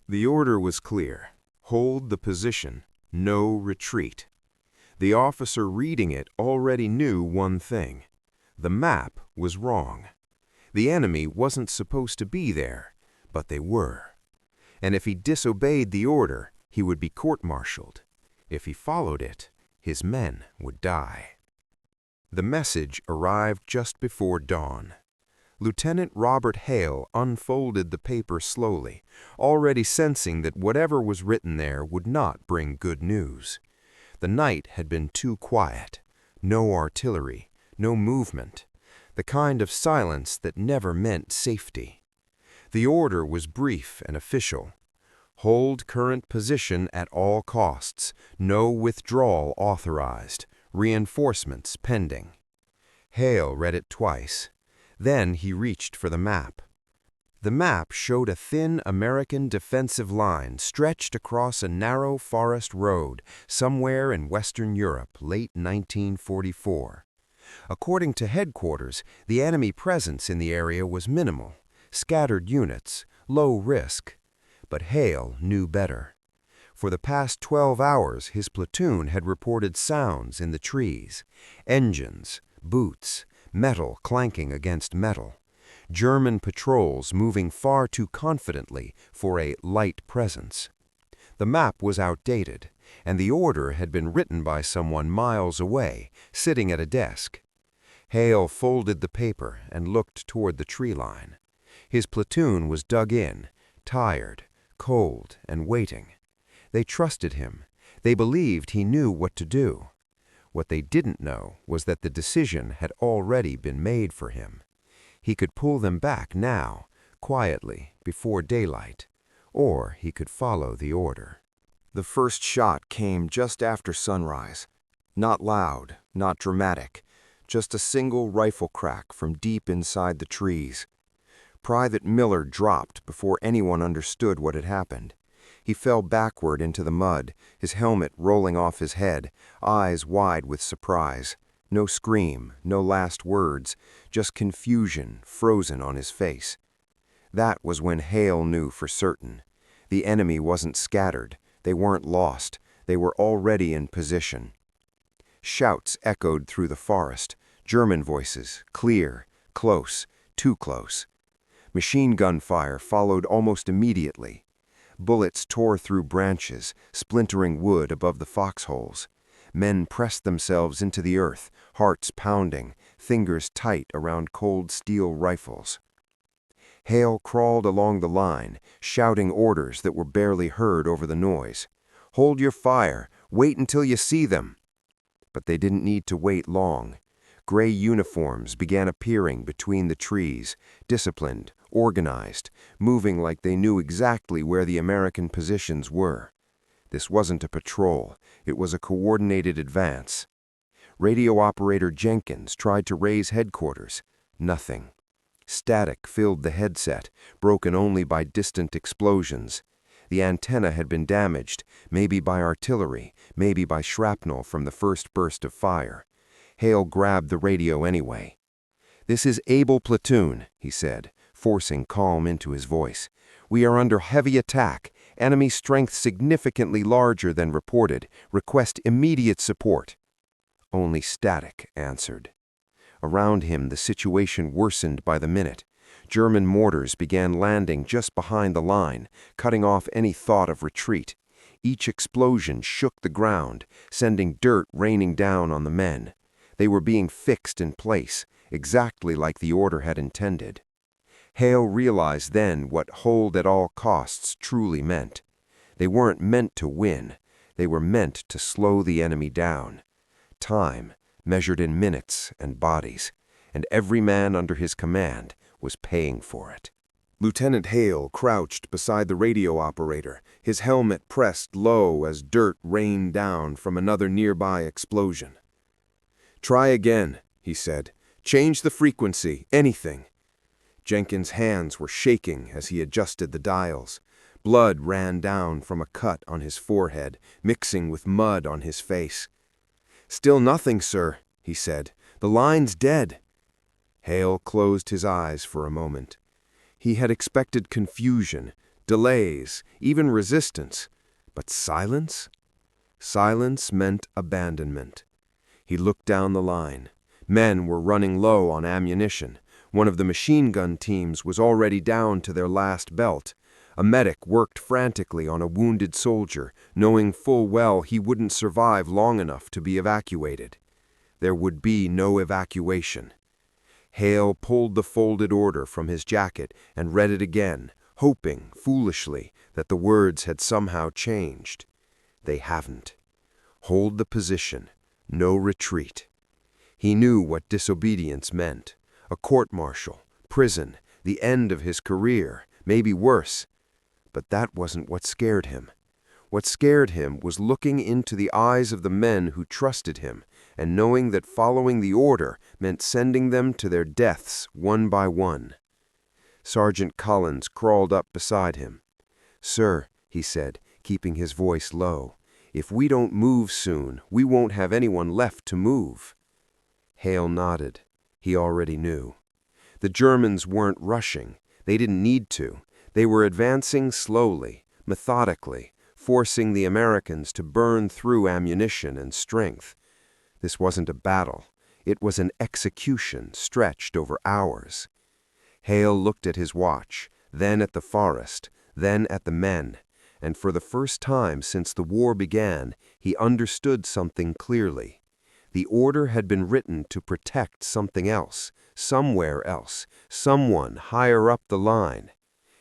The order was clear. Hold the position. No retreat. The officer reading it already knew one thing. The map was wrong. The enemy wasn't supposed to be there, but they were. And if he disobeyed the order, he would be court-martialed. If he followed it, his men would die. The message arrived just before dawn. Lieutenant Robert Hale unfolded the paper slowly, already sensing that whatever was written there would not bring good news. The night had been too quiet. No artillery, no movement. The kind of silence that never meant safety. The order was brief and official. Hold current position at all costs. No withdrawal authorized. Reinforcements pending. Hale read it twice. Then he reached for the map. The map showed a thin American defensive line stretched across a narrow forest road somewhere in Western Europe, late 1944. According to headquarters, the enemy presence in the area was minimal, scattered units, low risk. But Hale knew better. For the past 12 hours, his platoon had reported sounds in the trees, engines, boots, metal clanking against metal, German patrols moving far too confidently for a light presence. The map was outdated, and the order had been written by someone miles away, sitting at a desk. Hale folded the paper and looked toward the tree line. His platoon was dug in, tired, cold, and waiting. They trusted him. They believed he knew what to do. What they didn't know was that the decision had already been made for him. He could pull them back now, quietly, before daylight, or he could follow the order. The first shot came just after sunrise. Not loud, not dramatic, just a single rifle crack from deep inside the trees. Private Miller dropped before anyone understood what had happened. He fell backward into the mud, his helmet rolling off his head, eyes wide with surprise. No scream, no last words, just confusion frozen on his face. That was when Hale knew for certain. The enemy wasn't scattered. They weren't lost. They were already in position. Shouts echoed through the forest, German voices, clear, close, too close. Machine gun fire followed almost immediately. Bullets tore through branches, splintering wood above the foxholes. Men pressed themselves into the earth, hearts pounding, fingers tight around cold steel rifles. Hale crawled along the line, shouting orders that were barely heard over the noise. "Hold your fire! Wait until you see them!" But they didn't need to wait long. Gray uniforms began appearing between the trees, disciplined, organized, moving like they knew exactly where the American positions were. This wasn't a patrol, it was a coordinated advance. Radio operator Jenkins tried to raise headquarters. Nothing. Static filled the headset, broken only by distant explosions. The antenna had been damaged, maybe by artillery, maybe by shrapnel from the first burst of fire. Hale grabbed the radio anyway. "This is Able Platoon," he said, forcing calm into his voice. "We are under heavy attack. Enemy strength significantly larger than reported. Request immediate support." Only static answered. Around him, the situation worsened by the minute. German mortars began landing just behind the line, cutting off any thought of retreat. Each explosion shook the ground, sending dirt raining down on the men. They were being fixed in place, exactly like the order had intended. Hale realized then what hold at all costs truly meant. They weren't meant to win. They were meant to slow the enemy down. Time, measured in minutes and bodies, and every man under his command was paying for it. Lieutenant Hale crouched beside the radio operator, his helmet pressed low as dirt rained down from another nearby explosion. "Try again," he said. "Change the frequency, anything." Jenkins' hands were shaking as he adjusted the dials. Blood ran down from a cut on his forehead, mixing with mud on his face. "Still nothing, sir," he said. "The line's dead." Hale closed his eyes for a moment. He had expected confusion, delays, even resistance. But silence? Silence meant abandonment. He looked down the line. Men were running low on ammunition. One of the machine gun teams was already down to their last belt. A medic worked frantically on a wounded soldier, knowing full well he wouldn't survive long enough to be evacuated. There would be no evacuation. Hale pulled the folded order from his jacket and read it again, hoping, foolishly, that the words had somehow changed. They haven't. Hold the position. No retreat. He knew what disobedience meant. A court-martial, prison, the end of his career, maybe worse. But that wasn't what scared him. What scared him was looking into the eyes of the men who trusted him and knowing that following the order meant sending them to their deaths one by one. Sergeant Collins crawled up beside him. "Sir," he said, keeping his voice low, "if we don't move soon, we won't have anyone left to move." Hale nodded. He already knew. The Germans weren't rushing. They didn't need to. They were advancing slowly, methodically, forcing the Americans to burn through ammunition and strength. This wasn't a battle. It was an execution stretched over hours. Hale looked at his watch, then at the forest, then at the men, and for the first time since the war began, he understood something clearly. The order had been written to protect something else, somewhere else, someone higher up the line.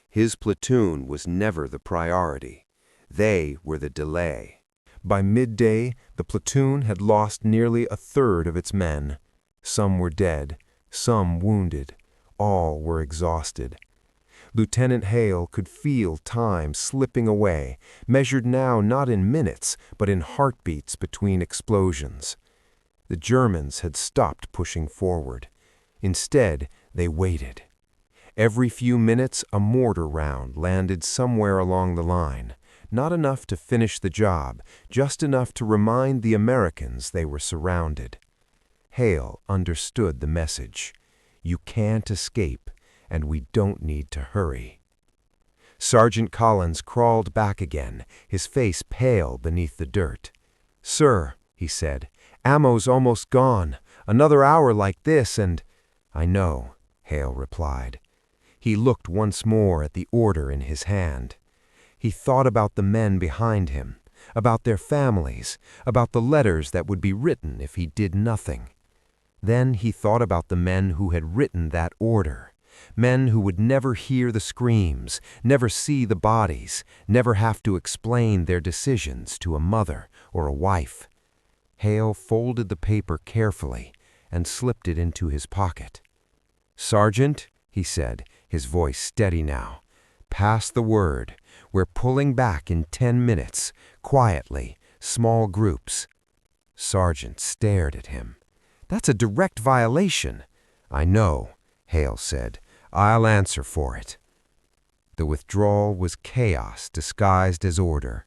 His platoon was never the priority. They were the delay. By midday, the platoon had lost nearly a third of its men. Some were dead, some wounded. All were exhausted. Lieutenant Hale could feel time slipping away, measured now not in minutes, but in heartbeats between explosions. The Germans had stopped pushing forward. Instead, they waited. Every few minutes, a mortar round landed somewhere along the line. Not enough to finish the job, just enough to remind the Americans they were surrounded. Hale understood the message. You can't escape, and we don't need to hurry. Sergeant Collins crawled back again, his face pale beneath the dirt. "Sir," he said, "ammo's almost gone. Another hour like this and—" "I know," Hale replied. He looked once more at the order in his hand. He thought about the men behind him, about their families, about the letters that would be written if he did nothing. Then he thought about the men who had written that order, men who would never hear the screams, never see the bodies, never have to explain their decisions to a mother or a wife. Hale folded the paper carefully and slipped it into his pocket. "Sergeant," he said, his voice steady now, "pass the word. We're pulling back in 10 minutes, quietly, small groups." Sergeant stared at him. "That's a direct violation." "I know," Hale said. "I'll answer for it." The withdrawal was chaos disguised as order.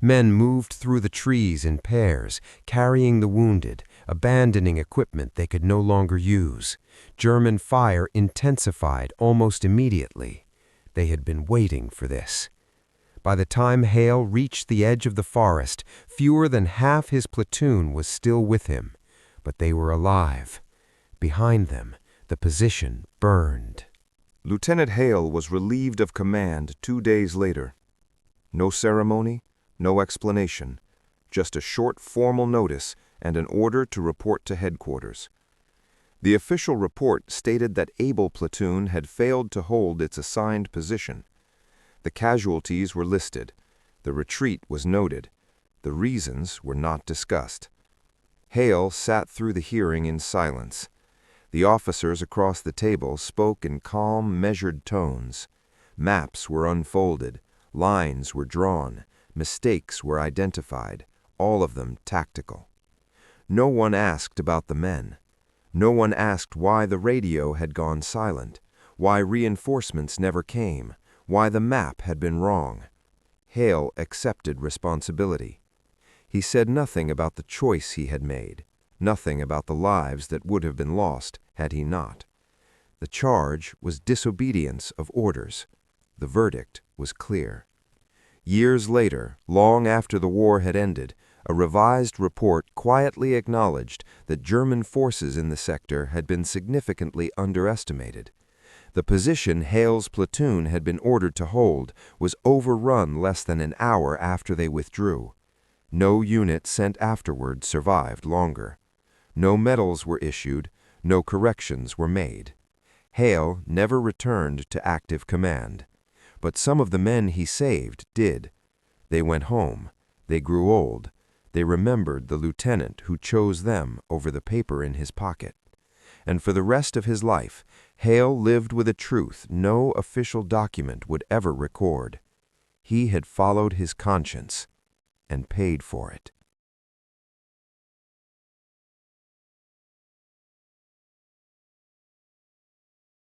Men moved through the trees in pairs, carrying the wounded, abandoning equipment they could no longer use. German fire intensified almost immediately. They had been waiting for this. By the time Hale reached the edge of the forest, fewer than half his platoon was still with him. But they were alive. Behind them, the position burned. Lieutenant Hale was relieved of command 2 days later. No ceremony, no explanation, just a short formal notice and an order to report to headquarters. The official report stated that Able platoon had failed to hold its assigned position. The casualties were listed. The retreat was noted. The reasons were not discussed. Hale sat through the hearing in silence. The officers across the table spoke in calm, measured tones. Maps were unfolded. Lines were drawn. Mistakes were identified, all of them tactical. No one asked about the men. No one asked why the radio had gone silent, why reinforcements never came, why the map had been wrong. Hale accepted responsibility. He said nothing about the choice he had made, nothing about the lives that would have been lost had he not. The charge was disobedience of orders. The verdict was clear. Years later, long after the war had ended, a revised report quietly acknowledged that German forces in the sector had been significantly underestimated. The position Hale's platoon had been ordered to hold was overrun less than an hour after they withdrew. No unit sent afterward survived longer. No medals were issued, no corrections were made. Hale never returned to active command. But some of the men he saved did. They went home. They grew old. They remembered the lieutenant who chose them over the paper in his pocket. And for the rest of his life, Hale lived with a truth no official document would ever record. He had followed his conscience and paid for it.